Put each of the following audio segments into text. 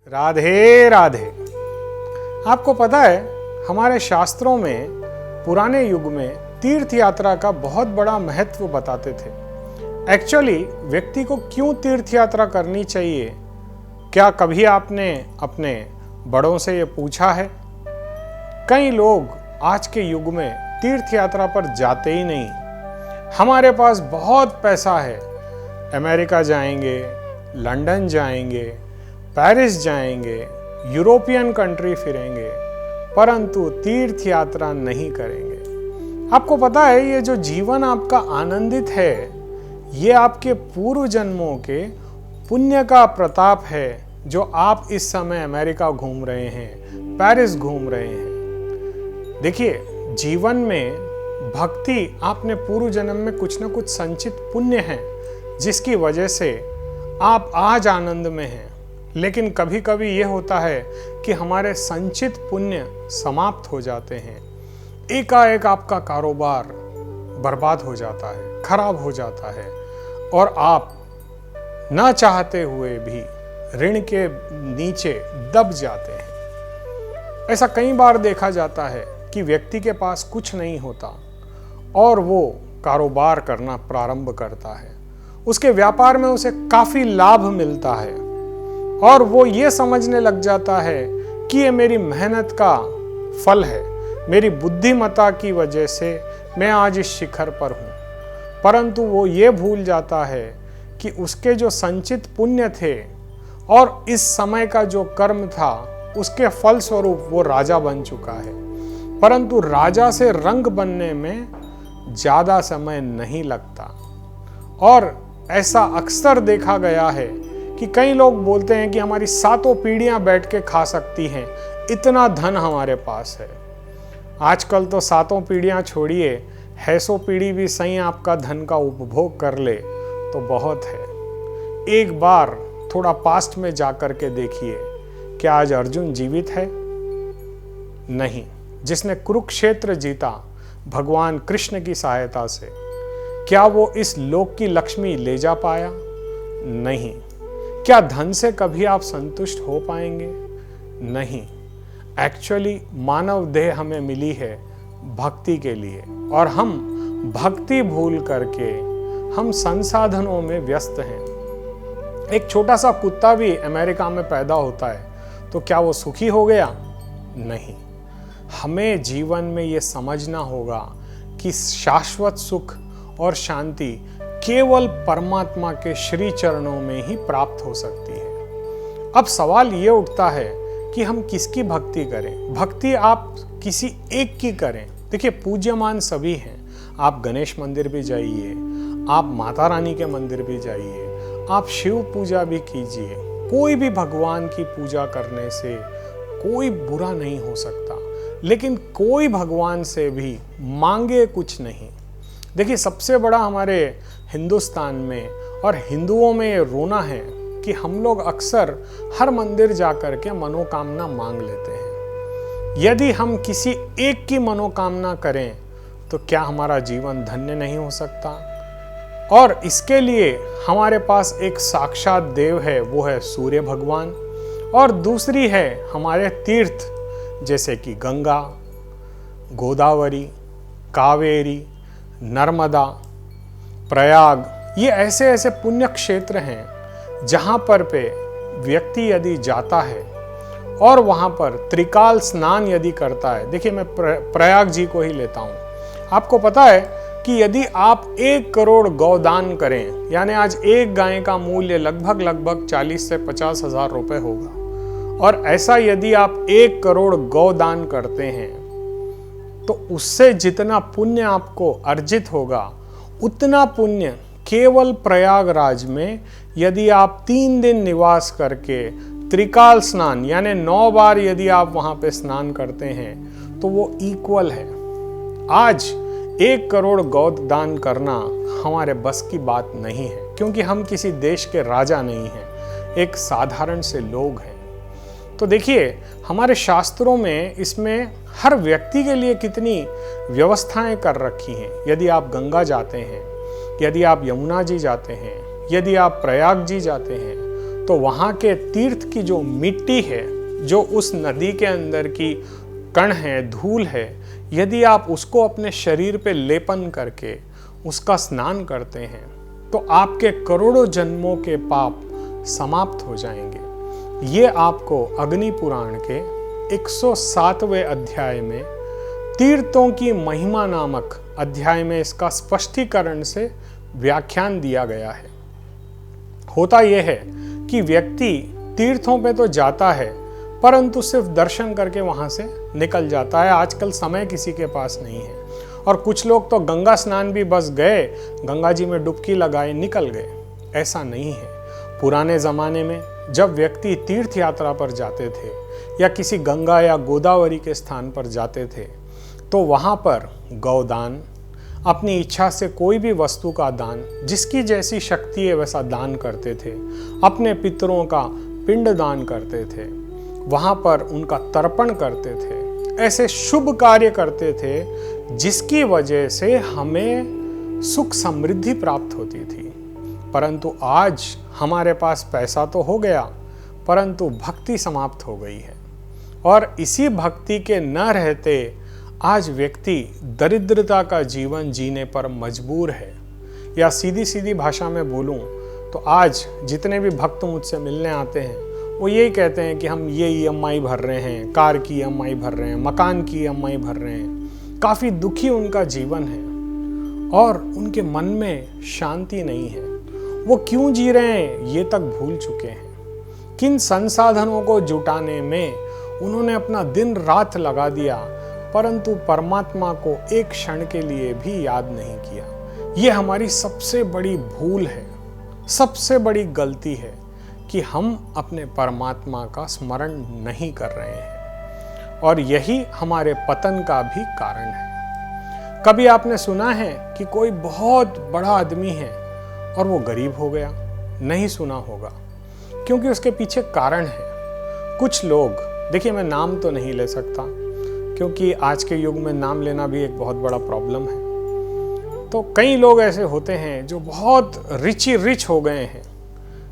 राधे राधे। आपको पता है हमारे शास्त्रों में पुराने युग में तीर्थ यात्रा का बहुत बड़ा महत्व बताते थे। एक्चुअली व्यक्ति को क्यों तीर्थ यात्रा करनी चाहिए? क्या कभी आपने अपने बड़ों से ये पूछा है? कई लोग आज के युग में तीर्थ यात्रा पर जाते ही नहीं। हमारे पास बहुत पैसा है, अमेरिका जाएंगे, लंदन जाएंगे, पेरिस जाएंगे, यूरोपियन कंट्री फिरेंगे, परंतु तीर्थ यात्रा नहीं करेंगे। आपको पता है ये जो जीवन आपका आनंदित है, ये आपके पूर्व जन्मों के पुण्य का प्रताप है, जो आप इस समय अमेरिका घूम रहे हैं, पेरिस घूम रहे हैं। देखिए, जीवन में भक्ति आपने पूर्व जन्म में कुछ न कुछ संचित पुण्य है, जिसकी वजह से आप आज आनंद में हैं। लेकिन कभी कभी ये होता है कि हमारे संचित पुण्य समाप्त हो जाते हैं। एकाएक आपका कारोबार बर्बाद हो जाता है, खराब हो जाता है, और आप ना चाहते हुए भी ऋण के नीचे दब जाते हैं। ऐसा कई बार देखा जाता है कि व्यक्ति के पास कुछ नहीं होता और वो कारोबार करना प्रारंभ करता है। उसके व्यापार में उसे काफी लाभ मिलता है और वो ये समझने लग जाता है कि ये मेरी मेहनत का फल है, मेरी बुद्धिमत्ता की वजह से मैं आज इस शिखर पर हूँ। परंतु वो ये भूल जाता है कि उसके जो संचित पुण्य थे और इस समय का जो कर्म था, उसके फल स्वरूप वो राजा बन चुका है। परंतु राजा से रंग बनने में ज़्यादा समय नहीं लगता। और ऐसा अक्सर देखा गया है कि कई लोग बोलते हैं कि हमारी 7 पीढ़ियां बैठ के खा सकती हैं, इतना धन हमारे पास है। आजकल तो 7 पीढ़ियां छोड़िए, 600 पीढ़ी भी सही आपका धन का उपभोग कर ले तो बहुत है। एक बार थोड़ा पास्ट में जाकर के देखिए, क्या आज अर्जुन जीवित है? नहीं। जिसने कुरुक्षेत्र जीता भगवान कृष्ण की सहायता से, क्या वो इस लोक की लक्ष्मी ले जा पाया? नहीं। क्या धन से कभी आप संतुष्ट हो पाएंगे? नहीं। एक्चुअली मानव देह हमें मिली है भक्ति के लिए, और हम भक्ति भूल करके हम संसाधनों में व्यस्त हैं। एक छोटा सा कुत्ता भी अमेरिका में पैदा होता है तो क्या वो सुखी हो गया? नहीं। हमें जीवन में ये समझना होगा कि शाश्वत सुख और शांति केवल परमात्मा के श्री चरणों में ही प्राप्त हो सकती है। अब सवाल ये उठता है कि हम किसकी भक्ति करें? भक्ति आप किसी एक की करें। देखिए, पूज्यमान सभी हैं। आप गणेश मंदिर भी जाइए, आप माता रानी के मंदिर भी जाइए, आप शिव पूजा भी कीजिए। कोई भी भगवान की पूजा करने से कोई बुरा नहीं हो सकता, लेकिन कोई भगवान से भी मांगे कुछ नहीं। देखिए, सबसे बड़ा हमारे हिंदुस्तान में और हिंदुओं में ये रोना है कि हम लोग अक्सर हर मंदिर जाकर के मनोकामना मांग लेते हैं। यदि हम किसी एक की मनोकामना करें तो क्या हमारा जीवन धन्य नहीं हो सकता? और इसके लिए हमारे पास एक साक्षात देव है, वो है सूर्य भगवान, और दूसरी है हमारे तीर्थ जैसे कि गंगा, गोदावरी, कावेरी, नर्मदा, प्रयाग। ये ऐसे ऐसे पुण्य क्षेत्र हैं जहाँ पर पे व्यक्ति यदि जाता है और वहाँ पर त्रिकाल स्नान यदि करता है। देखिए, मैं प्रयाग जी को ही लेता हूँ। आपको पता है कि यदि आप 1 करोड़ गौदान करें, यानी आज एक गाय का मूल्य लगभग 40 से 50 हजार रुपये होगा, और ऐसा यदि आप 1 करोड़ गौदान करते हैं तो उससे जितना पुण्य आपको अर्जित होगा, उतना पुण्य केवल प्रयागराज में यदि आप 3 दिन निवास करके त्रिकाल स्नान यानी 9 बार यदि आप वहां पे स्नान करते हैं तो वो इक्वल है। आज 1 करोड़ गौदान करना हमारे बस की बात नहीं है, क्योंकि हम किसी देश के राजा नहीं हैं, एक साधारण से लोग हैं। तो देखिए, हमारे शास्त्रों में इसमें हर व्यक्ति के लिए कितनी व्यवस्थाएं कर रखी हैं। यदि आप गंगा जाते हैं, यदि आप यमुना जी जाते हैं, यदि आप प्रयाग जी जाते हैं, तो वहाँ के तीर्थ की जो मिट्टी है, जो उस नदी के अंदर की कण है, धूल है, यदि आप उसको अपने शरीर पे लेपन करके उसका स्नान करते हैं तो आपके करोड़ों जन्मों के पाप समाप्त हो जाएंगे। ये आपको अग्नि पुराण के 107वें अध्याय में तीर्थों की महिमा नामक अध्याय में इसका स्पष्टीकरण से व्याख्यान दिया गया है। होता यह है कि व्यक्ति तीर्थों पे तो जाता है परंतु सिर्फ दर्शन करके वहां से निकल जाता है। आजकल समय किसी के पास नहीं है और कुछ लोग तो गंगा स्नान भी बस गए, गंगा जी में डुबकी लगाए, निकल गए। ऐसा नहीं है। पुराने ज़माने में जब व्यक्ति तीर्थ यात्रा पर जाते थे या किसी गंगा या गोदावरी के स्थान पर जाते थे तो वहाँ पर गौदान, अपनी इच्छा से कोई भी वस्तु का दान, जिसकी जैसी शक्ति है वैसा दान करते थे। अपने पितरों का पिंड दान करते थे, वहाँ पर उनका तर्पण करते थे। ऐसे शुभ कार्य करते थे जिसकी वजह से हमें सुख समृद्धि प्राप्त होती थी। परंतु आज हमारे पास पैसा तो हो गया परंतु भक्ति समाप्त हो गई है और इसी भक्ति के न रहते आज व्यक्ति दरिद्रता का जीवन जीने पर मजबूर है। या सीधी सीधी भाषा में बोलूं तो आज जितने भी भक्त मुझसे मिलने आते हैं वो यही कहते हैं कि हम ये ईएमआई भर रहे हैं, कार की ईएमआई भर रहे हैं, मकान की ईएमआई भर रहे हैं। काफ़ी दुखी उनका जीवन है और उनके मन में शांति नहीं है। वो क्यों जी रहे हैं ये तक भूल चुके हैं। किन संसाधनों को जुटाने में उन्होंने अपना दिन रात लगा दिया परंतु परमात्मा को एक क्षण के लिए भी याद नहीं किया। ये हमारी सबसे बड़ी भूल है, सबसे बड़ी गलती है कि हम अपने परमात्मा का स्मरण नहीं कर रहे हैं और यही हमारे पतन का भी कारण है। कभी आपने सुना है कि कोई बहुत बड़ा आदमी है और वो गरीब हो गया? नहीं सुना होगा, क्योंकि उसके पीछे कारण है। कुछ लोग, देखिए मैं नाम तो नहीं ले सकता क्योंकि आज के युग में नाम लेना भी एक बहुत बड़ा प्रॉब्लम है। तो कई लोग ऐसे होते हैं जो बहुत रिच हो गए हैं।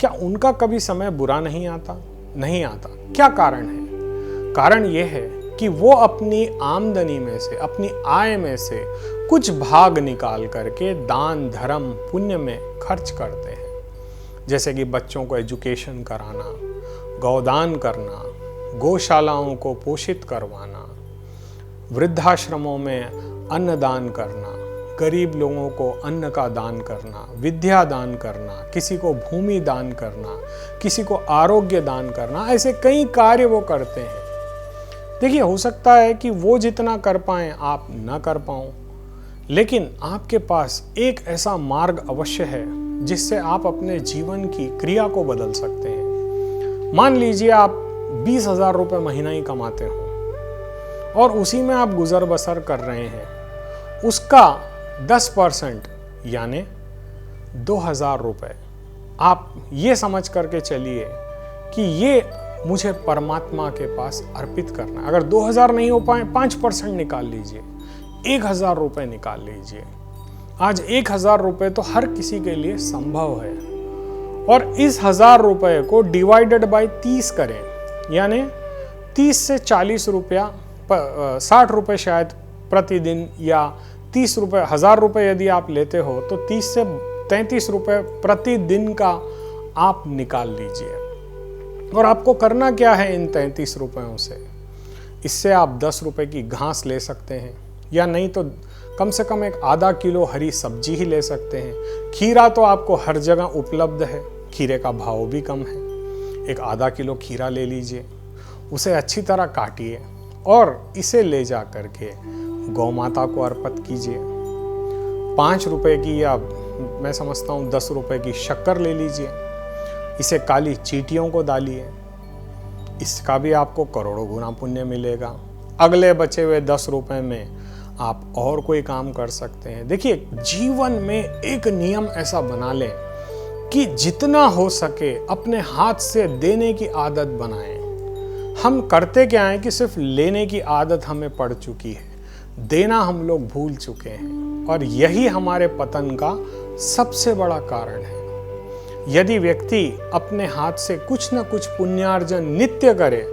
क्या उनका कभी समय बुरा नहीं आता? नहीं आता। क्या कारण है? कारण यह है कि वो अपनी आमदनी में से, अपनी आय में से कुछ भाग निकाल करके दान धर्म पुण्य में खर्च करते हैं। जैसे कि बच्चों को एजुकेशन कराना, गौदान करना, गौशालाओं को पोषित करवाना, वृद्धाश्रमों में अन्नदान करना, गरीब लोगों को अन्न का दान करना, विद्या दान करना, किसी को भूमि दान करना, किसी को आरोग्य दान करना। ऐसे कई कार्य वो करते हैं। देखिए, हो सकता है कि वो जितना कर पाएं आप ना कर पाओ, लेकिन आपके पास एक ऐसा मार्ग अवश्य है जिससे आप अपने जीवन की क्रिया को बदल सकते हैं। मान लीजिए आप 20,000 रुपये महीना ही कमाते हो और उसी में आप गुजर बसर कर रहे हैं। उसका 10% यानी 2,000 रुपये आप ये समझ करके चलिए कि ये मुझे परमात्मा के पास अर्पित करना है। अगर 2,000 नहीं हो पाए, 5% निकाल लीजिए, 1,000 रुपये निकाल लीजिए। आज 1,000 रुपये तो हर किसी के लिए संभव है और इस 1,000 रुपये को डिवाइडेड बाय 30 करें, यानी 30 से 40 रुपया, 60 रुपये शायद प्रतिदिन, या 30 रुपये, 1,000 रुपये यदि आप लेते हो तो 30 से 33 रुपये प्रतिदिन का आप निकाल लीजिए। और आपको करना क्या है इन 33 रुपयों से? इससे आप 10 रुपये की घास ले सकते हैं, या नहीं तो कम से कम एक आधा किलो हरी सब्जी ही ले सकते हैं। खीरा तो आपको हर जगह उपलब्ध है, खीरे का भाव भी कम है। एक आधा किलो खीरा ले लीजिए, उसे अच्छी तरह काटिए और इसे ले जा करके गौ माता को अर्पित कीजिए। 5 रुपए की, या मैं समझता हूँ 10 रुपए की शक्कर ले लीजिए, इसे काली चींटियों को डालिए, इसका भी आपको करोड़ों गुना पुण्य मिलेगा। अगले बचे हुए 10 रुपए में आप और कोई काम कर सकते हैं। देखिए, जीवन में एक नियम ऐसा बना लें कि जितना हो सके अपने हाथ से देने की आदत बनाएं। हम करते क्या है कि सिर्फ लेने की आदत हमें पड़ चुकी है, देना हम लोग भूल चुके हैं और यही हमारे पतन का सबसे बड़ा कारण है। यदि व्यक्ति अपने हाथ से कुछ न कुछ पुण्यार्जन नित्य करे,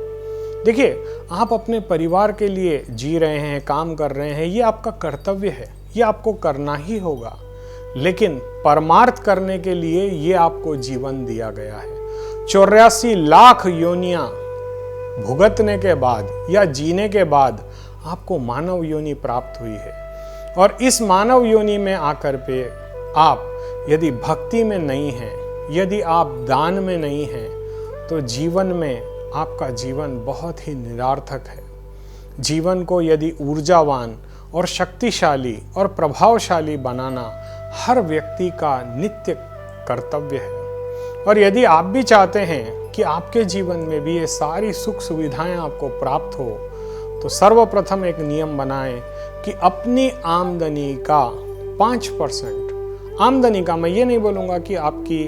देखिए आप अपने परिवार के लिए जी रहे हैं, काम कर रहे हैं, ये आपका कर्तव्य है, ये आपको करना ही होगा। लेकिन परमार्थ करने के लिए ये आपको जीवन दिया गया है। 84 लाख योनियां भुगतने के बाद या जीने के बाद आपको मानव योनि प्राप्त हुई है। और इस मानव योनि में आकर पे आप यदि भक्ति में नहीं हैं, यदि आप दान में नहीं हैं, तो जीवन में आपका जीवन बहुत ही निरर्थक है। जीवन को यदि ऊर्जावान और शक्तिशाली और प्रभावशाली बनाना हर व्यक्ति का नित्य कर्तव्य है। और यदि आप भी चाहते हैं कि आपके जीवन में भी ये सारी सुख सुविधाएं आपको प्राप्त हो, तो सर्वप्रथम एक नियम बनाएं कि अपनी आमदनी का 5%, आमदनी का, मैं ये नहीं बोलूँगा कि आपकी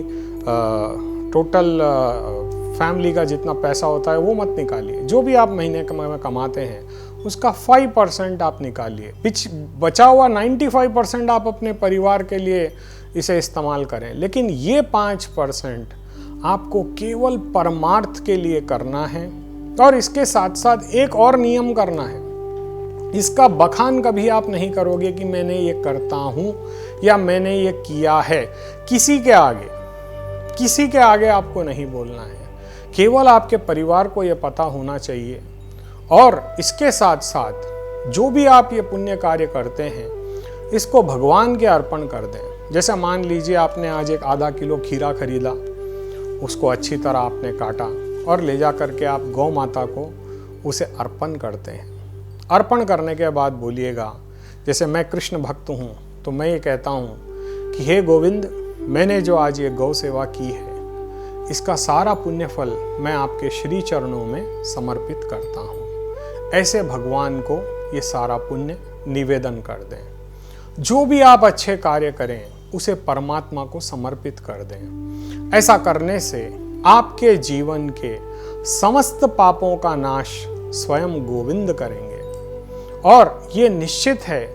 टोटल फैमिली का जितना पैसा होता है वो मत निकालिए, जो भी आप महीने में कमाते हैं उसका 5% आप निकालिए। बचा हुआ 95% आप अपने परिवार के लिए इसे इस्तेमाल करें। लेकिन ये 5% आपको केवल परमार्थ के लिए करना है। और इसके साथ साथ एक और नियम करना है, इसका बखान कभी आप नहीं करोगे कि मैंने ये करता हूँ या मैंने ये किया है। किसी के आगे आपको नहीं बोलना है। केवल आपके परिवार को ये पता होना चाहिए। और इसके साथ साथ जो भी आप ये पुण्य कार्य करते हैं, इसको भगवान के अर्पण कर दें। जैसे मान लीजिए आपने आज एक आधा किलो खीरा खरीदा, उसको अच्छी तरह आपने काटा और ले जा करके आप गौ माता को उसे अर्पण करते हैं। अर्पण करने के बाद बोलिएगा, जैसे मैं कृष्ण भक्त हूँ तो मैं ये कहता हूँ कि हे गोविंद, मैंने जो आज ये गौ सेवा की है, इसका सारा पुण्य फल मैं आपके श्री चरणों में समर्पित करता हूँ। ऐसे भगवान को ये सारा पुण्य निवेदन कर दें। जो भी आप अच्छे कार्य करें उसे परमात्मा को समर्पित कर दें। ऐसा करने से आपके जीवन के समस्त पापों का नाश स्वयं गोविंद करेंगे। और ये निश्चित है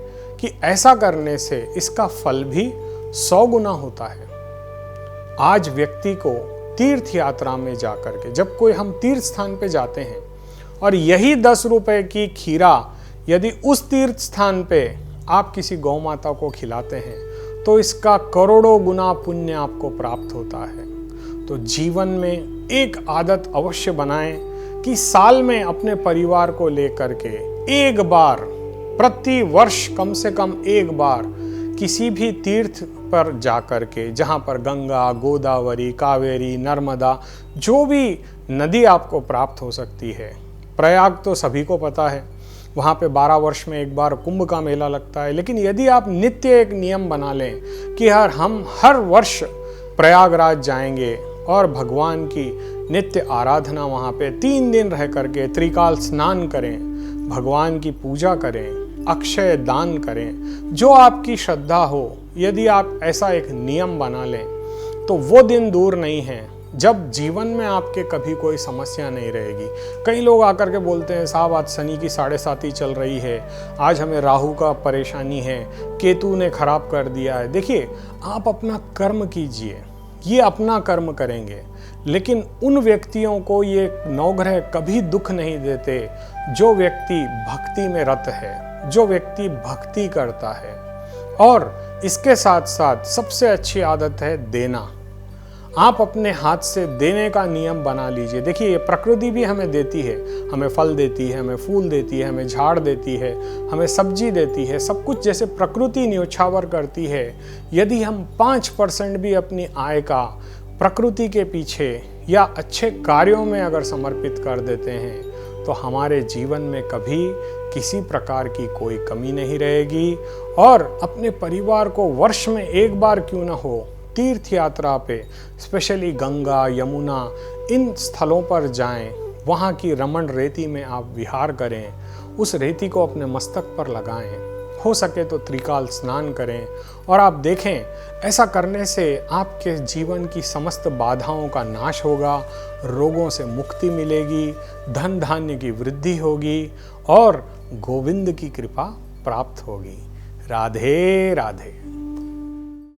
कि ऐसा करने से इसका फल भी 100 गुना होता है। आज व्यक्ति को तीर्थ यात्रा में जाकर के, जब कोई हम तीर्थ स्थान पे जाते हैं और यही 10 रुपए की खीरा यदि उस तीर्थ स्थान पे आप किसी गौ माता को खिलाते हैं, तो इसका करोड़ों गुना पुण्य आपको प्राप्त होता है। तो जीवन में एक आदत अवश्य बनाएं कि साल में अपने परिवार को लेकर के एक बार, प्रति वर्ष कम से कम एक बार किसी भी तीर्थ पर जाकर के, जहाँ पर गंगा, गोदावरी, कावेरी, नर्मदा, जो भी नदी आपको प्राप्त हो सकती है। प्रयाग तो सभी को पता है, वहाँ पे 12 वर्ष में एक बार कुंभ का मेला लगता है। लेकिन यदि आप नित्य एक नियम बना लें कि हम हर वर्ष प्रयागराज जाएंगे और भगवान की नित्य आराधना वहाँ पे 3 दिन रह करके त्रिकाल स्नान करें, भगवान की पूजा करें, अक्षय दान करें, जो आपकी श्रद्धा हो, यदि आप ऐसा एक नियम बना लें तो वो दिन दूर नहीं है जब जीवन में आपके कभी कोई समस्या नहीं रहेगी। कई लोग आकर के बोलते हैं, साहब आज शनि की 7.5 चल रही है, आज हमें राहु का परेशानी है, केतु ने खराब कर दिया है। देखिए, आप अपना कर्म कीजिए, ये अपना कर्म करेंगे। लेकिन उन व्यक्तियों को ये नवग्रह कभी दुख नहीं देते जो व्यक्ति भक्ति में रत है, जो व्यक्ति भक्ति करता है। और इसके साथ साथ सबसे अच्छी आदत है देना। आप अपने हाथ से देने का नियम बना लीजिए। देखिए, ये प्रकृति भी हमें देती है, हमें फल देती है, हमें फूल देती है, हमें झाड़ देती है, हमें सब्जी देती है, सब कुछ जैसे प्रकृति न्योछावर करती है। यदि हम 5% भी अपनी आय का प्रकृति के पीछे या अच्छे कार्यों में अगर समर्पित कर देते हैं, तो हमारे जीवन में कभी किसी प्रकार की कोई कमी नहीं रहेगी। और अपने परिवार को वर्ष में एक बार क्यों ना हो, तीर्थ यात्रा पे, स्पेशली गंगा, यमुना, इन स्थलों पर जाएं, वहाँ की रमण रेती में आप विहार करें, उस रेती को अपने मस्तक पर लगाएं, हो सके तो त्रिकाल स्नान करें। और आप देखें, ऐसा करने से आपके जीवन की समस्त बाधाओं का नाश होगा, रोगों से मुक्ति मिलेगी, धन धान्य की वृद्धि होगी और गोविंद की कृपा प्राप्त होगी। राधे राधे।